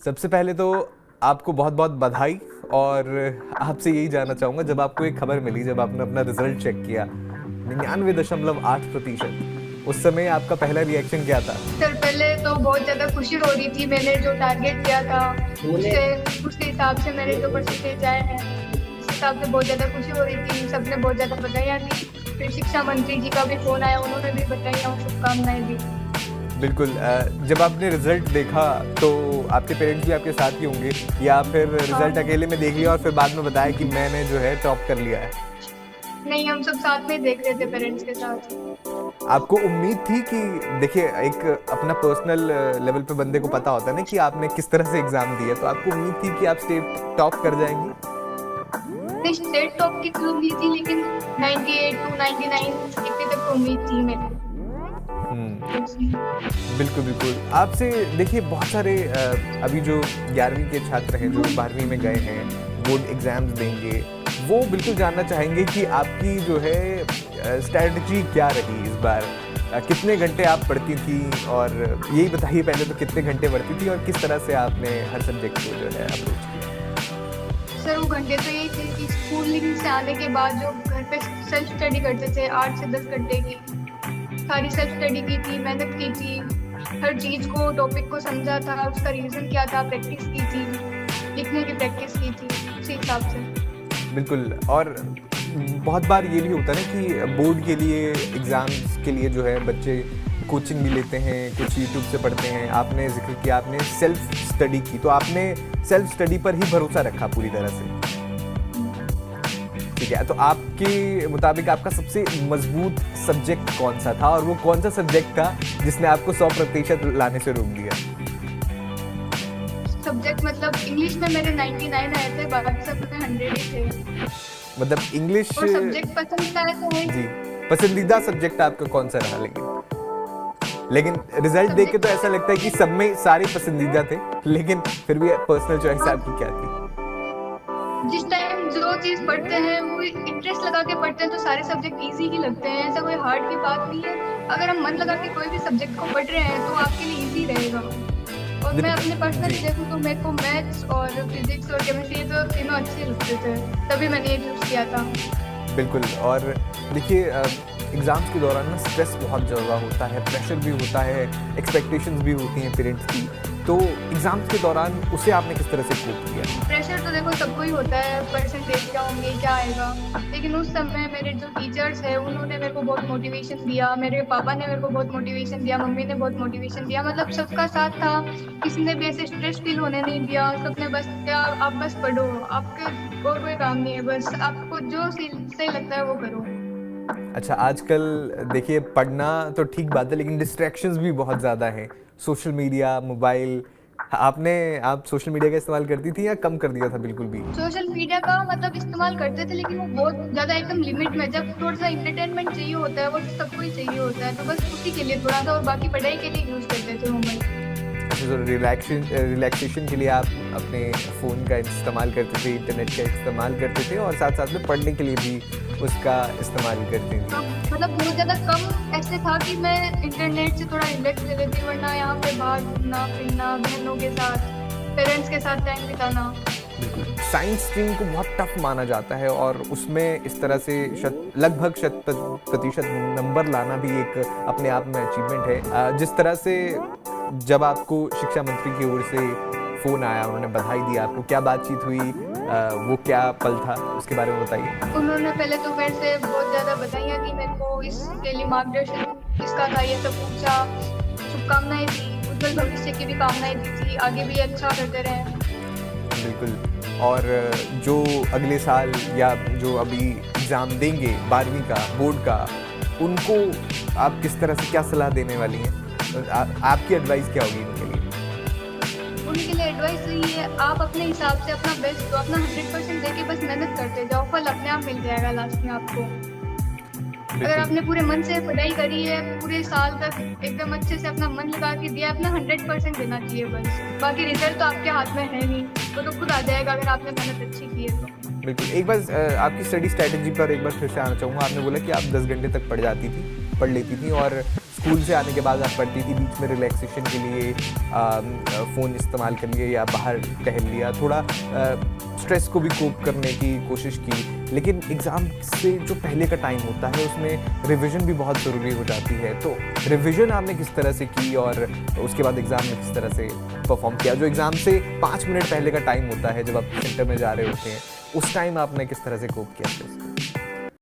सबसे पहले तो आपको बहुत बहुत बधाई। और आपसे यही जानना चाहूंगा, जब आपको एक खबर मिली, जब आपने अपना रिजल्ट चेक किया 99.8%, उस समय आपका पहला रिएक्शन क्या था? सर पहले तो बहुत ज्यादा खुशी हो रही थी। मैंने जो टारगेट किया था उससे उसके हिसाब से मेरे जो परसेंटेज आए हैं उस हिसाब से बहुत ज्यादा खुशी हो रही थी। सबने बहुत ज्यादा बधाइयाँ दी। फिर शिक्षा मंत्री जी का भी फोन आया, उन्होंने भी बधाइयाँ और शुभकामनाएं दी। बिल्कुल। जब आपने रिजल्ट देखा तो आपके पेरेंट्स भी आपके साथ ही होंगे, या फिर रिजल्ट हाँ, अकेले में देख लिया और फिर बाद में बताया कि मैंने जो है टॉप कर लिया है? नहीं हम सब साथ में देख रहे थे पेरेंट्स के साथ। आपको उम्मीद थी कि, देखिए, एक अपना पर्सनल लेवल पे बंदे को पता होता है ना कि आपने किस तरह से एग्जाम दिया, तो आपको उम्मीद थी कि आप स्टेट टॉप कर जाएंगी? नहीं, स्टेट टॉप की तो उम्मीद थी, लेकिन 98 टू 99 इतनी तक तो उम्मीद थी मेरी। हम्म। बिल्कुल बिल्कुल। आपसे देखिए, बहुत सारे अभी जो 11वीं के छात्र हैं जो 12वीं में गए हैं, बोर्ड एग्जाम्स देंगे, वो बिल्कुल जानना चाहेंगे कि आपकी जो है स्ट्रैटेजी क्या रही इस बार। कितने घंटे आप पढ़ती थी, और यही बताइए पहले तो कितने घंटे पढ़ती थी और किस तरह से आपने हर सब्जेक्ट को जो है अप्रोच किया? सर वो घंटे तो यही थे कि स्कूलिंग से आने के बाद जो घर पे सेल्फ स्टडी करते थे 8 से 10 घंटे की, सारी सेल्फ स्टडी की थी, मेहनत की थी, हर चीज को टॉपिक को समझा था, उसका रिवीजन किया था, प्रैक्टिस की थी, लिखने की प्रैक्टिस की थी उसी हिसाब से। बिल्कुल। और बहुत बार ये भी होता है ना कि बोर्ड के लिए, एग्ज़ाम्स के लिए जो है बच्चे कोचिंग भी लेते हैं, कुछ यूट्यूब से पढ़ते हैं। आपने जिक्र किया आपने सेल्फ स्टडी की, तो आपने सेल्फ स्टडी पर ही भरोसा रखा पूरी तरह से। ठीक है, तो आपके मुताबिक आपका सबसे मजबूत सब्जेक्ट कौन सा था, और वो कौन सा सब्जेक्ट था जिसने आपको 100% लाने से रोक दिया? सब्जेक्ट मतलब इंग्लिश में मेरे 99 आए थे, बाकी सब में 100 ही थे। मतलब इंग्लिश। और सब्जेक्ट पसंद आए तो है। जी। पसंदीदा सब्जेक्ट आपका कौन सा रहा? लेकिन रिजल्ट देख के तो ऐसा सब्जेक्ट लगता है कि सब में सारे पसंदीदा थे, लेकिन फिर भी पर्सनल चॉइस आपकी क्या थी? जिस टाइम जो चीज पढ़ते हैं वो इंटरेस्ट लगा के पढ़ते हैं तो सारे सब्जेक्ट इजी ही लगते हैं, ऐसा कोई हार्ड की बात नहीं है। अगर हम मन लगा के कोई भी सब्जेक्ट को पढ़ रहे हैं तो आपके लिए इजी रहेगा। और मैं अपने पर्सनली जी। देखूँ तो मेरे को मैथ्स और फिजिक्स और केमिस्ट्री तो तीनों अच्छे लगते थे, तभी मैंने ये चूज किया था। बिल्कुल। और देखिए, एग्ज़ाम्स के दौरान ना स्ट्रेस बहुत ज़्यादा होता है, प्रेशर भी होता है, एक्सपेक्टेशंस भी होती हैं पेरेंट्स की। तो एग्ज़ाम्स के दौरान उसे आपने किस तरह से कोप किया? प्रेशर तो देखो सबको ही होता है, परसेंटेज क्या होंगे क्या आएगा। लेकिन उस समय मेरे जो टीचर्स हैं उन्होंने मेरे को बहुत मोटिवेशन दिया, मेरे पापा ने मेरे को बहुत मोटिवेशन दिया, मम्मी ने बहुत मोटिवेशन दिया, मतलब सबका साथ था। किसी ने भी ऐसे स्ट्रेस फील होने नहीं दिया। सबने बस क्या, आप बस पढ़ो, आपके और कोई काम नहीं है, बस आपको जो सही लगता है वो करो। अच्छा, आजकल देखिए, पढ़ना तो ठीक बात है, लेकिन डिस्ट्रैक्शंस भी बहुत ज़्यादा हैं। Social media, mobile. आप सोशल मीडिया का इस्तेमाल करती थी या कम कर दिया था बिल्कुल भी? सोशल मीडिया का मतलब इस्तेमाल करते थे, लेकिन वो बहुत ज्यादा एकदम लिमिट में। जब थोड़ा सा इंटरटेनमेंट चाहिए होता है, वो तो सबको ही चाहिए होता है, तो बस उसी के लिए थोड़ा सा, और बाकी पढ़ाई के लिए यूज करते थे मोबाइल। अच्छा, तो रिलैक्सेशन के लिए आप अपने फ़ोन का इस्तेमाल करते थे, इंटरनेट का इस्तेमाल करते थे, और साथ साथ में पढ़ने के लिए भी उसका इस्तेमाल करते थे। मतलब बहुत ज्यादा कम ऐसे था कि मैं इंटरनेट से थोड़ा रिलैक्स ले लेती, वरना यहाँ पे बाहर घूमना फिरना, बहनों के साथ, पेरेंट्स के साथ टाइम बिताना। बिल्कुल। साइंस स्ट्रीम को बहुत टफ माना जाता है, और उसमें इस तरह से लगभग 100% नंबर लाना भी एक अपने आप में अचीवमेंट है। जिस तरह से जब आपको शिक्षा मंत्री की ओर से फ़ोन आया, उन्होंने बधाई दी आपको, क्या बातचीत हुई, वो क्या पल था, उसके बारे में बताइए। उन्होंने पहले तो मेरे से बहुत ज्यादा बधाइयाँ दी, मेरे को इसके लिए मार्गदर्शन किसका था ये सब पूछा, शुभकामनाएं दी, उज्जवल भविष्य की भी कामनाएं दी थी, आगे भी अच्छा करते रहे। बिल्कुल। और जो अगले साल या जो अभी एग्ज़ाम देंगे 12वीं का, बोर्ड का, उनको आप किस तरह से क्या सलाह देने वाली हैं? आपकी एडवाइस क्या होगी उनके लिए? उनके लिए एडवाइस यही है, आप अपने हिसाब से अपना बेस्ट दो, अपना 100% देके बस मेहनत करते जाओ, फल अपने आप मिल जाएगा लास्ट में आपको। अगर बिल्कुल। आपने पूरे मन से पढ़ाई करी है, पूरे साल तक एकदम अच्छे से अपना मन लगा के दिया, अपना 100% देना चाहिए बस। बाकी रिजल्ट तो आपके हाथ में है नहीं, वो तो खुद आ जाएगा अगर आपने मेहनत अच्छी की है तो। बिल्कुल। एक बार आपकी स्टडी स्ट्रैटेजी पर एक बार फिर से आना चाहूँगा। आपने बोला कि आप 10 घंटे तक पढ़ लेती थी और स्कूल से आने के बाद आप पढ़ती थी, बीच में रिलैक्सेशन के लिए फ़ोन इस्तेमाल कर लिए या बाहर टहल लिया, थोड़ा स्ट्रेस को भी कोप करने की कोशिश की। लेकिन एग्ज़ाम से जो पहले का टाइम होता है उसमें रिवीजन भी बहुत ज़रूरी हो जाती है। तो रिवीजन आपने किस तरह से की और उसके बाद एग्ज़ाम में किस तरह से परफॉर्म किया? जो एग्ज़ाम से 5 मिनट पहले का टाइम होता है जब आप सेंटर में जा रहे होते हैं, उस टाइम आपने किस तरह से कोप किया?